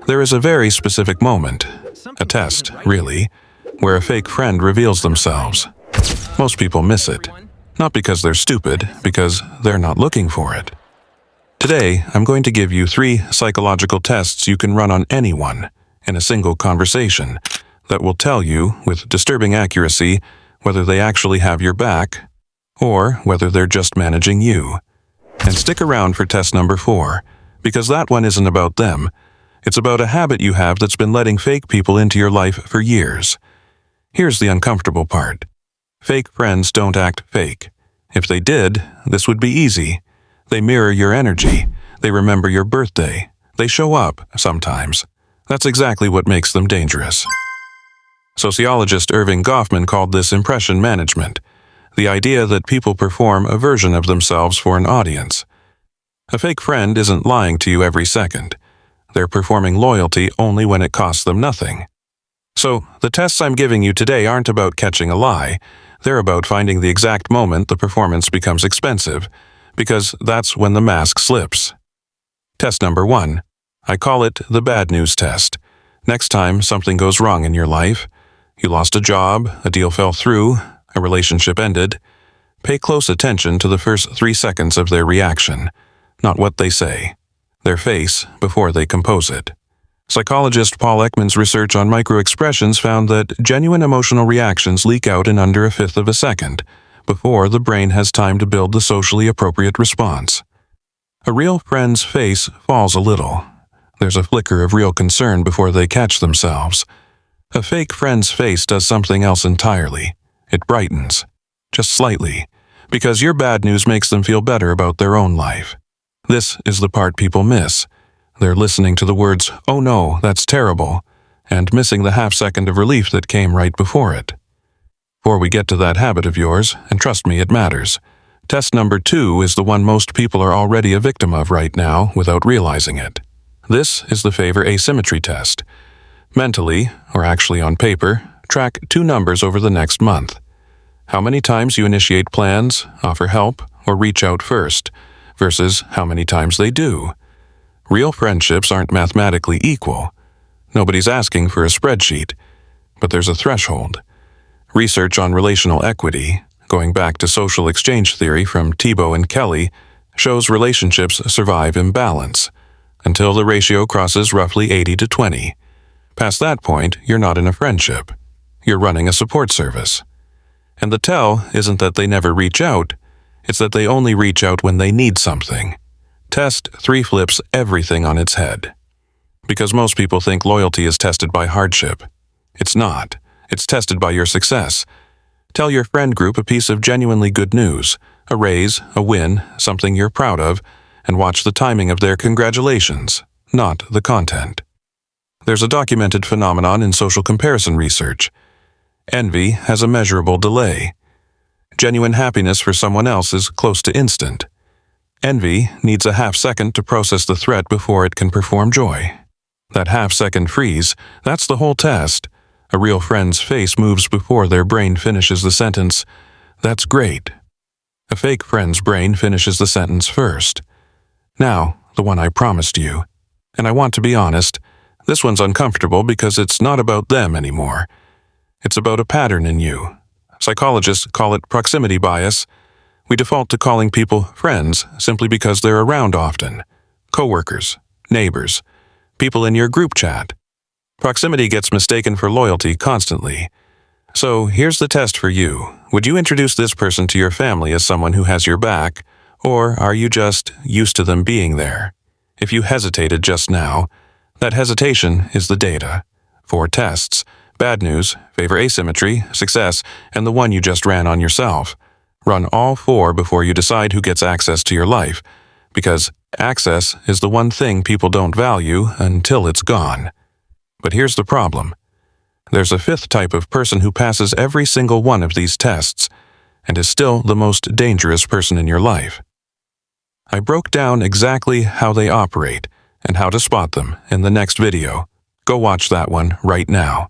There is a very specific moment, a test, really, where a fake friend reveals themselves. Most people miss it, not because they're stupid, because they're not looking for it. Today, I'm going to give you 3 psychological tests you can run on anyone in a single conversation that will tell you, with disturbing accuracy, whether they actually have your back or whether they're just managing you. And stick around for test number 4, because that one isn't about them. It's about a habit you have that's been letting fake people into your life for years. Here's the uncomfortable part. Fake friends don't act fake. If they did, this would be easy. They mirror your energy. They remember your birthday. They show up, sometimes. That's exactly what makes them dangerous. Sociologist Erving Goffman called this impression management, the idea that people perform a version of themselves for an audience. A fake friend isn't lying to you every second. They're performing loyalty only when it costs them nothing. So, the tests I'm giving you today aren't about catching a lie. They're about finding the exact moment the performance becomes expensive, because that's when the mask slips. Test number 1. I call it the bad news test. Next time something goes wrong in your life, you lost a job, a deal fell through, a relationship ended, pay close attention to the first 3 seconds of their reaction, not what they say, their face before they compose it. Psychologist Paul Ekman's research on microexpressions found that genuine emotional reactions leak out in under 1/5 of a second, before the brain has time to build the socially appropriate response. A real friend's face falls a little. There's a flicker of real concern before they catch themselves. A fake friend's face does something else entirely. It brightens, just slightly, because your bad news makes them feel better about their own life. This is the part people miss. They're listening to the words, "Oh no, that's terrible," and missing the half-second of relief that came right before it. Before we get to that habit of yours, and trust me, it matters, test number 2 is the one most people are already a victim of right now without realizing it. This is the Favor Asymmetry Test. Mentally, or actually on paper, track 2 numbers over the next month. How many times you initiate plans, offer help, or reach out first, versus how many times they do. Real friendships aren't mathematically equal. Nobody's asking for a spreadsheet, but there's a threshold. Research on relational equity, going back to social exchange theory from Thibault and Kelly, shows relationships survive imbalance until the ratio crosses roughly 80-20. Past that point, you're not in a friendship. You're running a support service. And the tell isn't that they never reach out, it's that they only reach out when they need something. Test 3 flips everything on its head. Because most people think loyalty is tested by hardship. It's not. It's tested by your success. Tell your friend group a piece of genuinely good news, a raise, a win, something you're proud of, and watch the timing of their congratulations, not the content. There's a documented phenomenon in social comparison research. Envy has a measurable delay. Genuine happiness for someone else is close to instant. Envy needs a half-second to process the threat before it can perform joy. That half-second freeze, that's the whole test. A real friend's face moves before their brain finishes the sentence, "That's great." A fake friend's brain finishes the sentence first. Now, the one I promised you. And I want to be honest, this one's uncomfortable because it's not about them anymore. It's about a pattern in you. Psychologists call it proximity bias. We default to calling people friends simply because they're around often. Coworkers, neighbors, people in your group chat. Proximity gets mistaken for loyalty constantly. So here's the test for you. Would you introduce this person to your family as someone who has your back, or are you just used to them being there? If you hesitated just now, that hesitation is the data. 4 tests: bad news, favor asymmetry, success, and the one you just ran on yourself. Run all 4 before you decide who gets access to your life, because access is the one thing people don't value until it's gone. But here's the problem. There's a 5th type of person who passes every single one of these tests and is still the most dangerous person in your life. I broke down exactly how they operate and how to spot them in the next video. Go watch that one right now.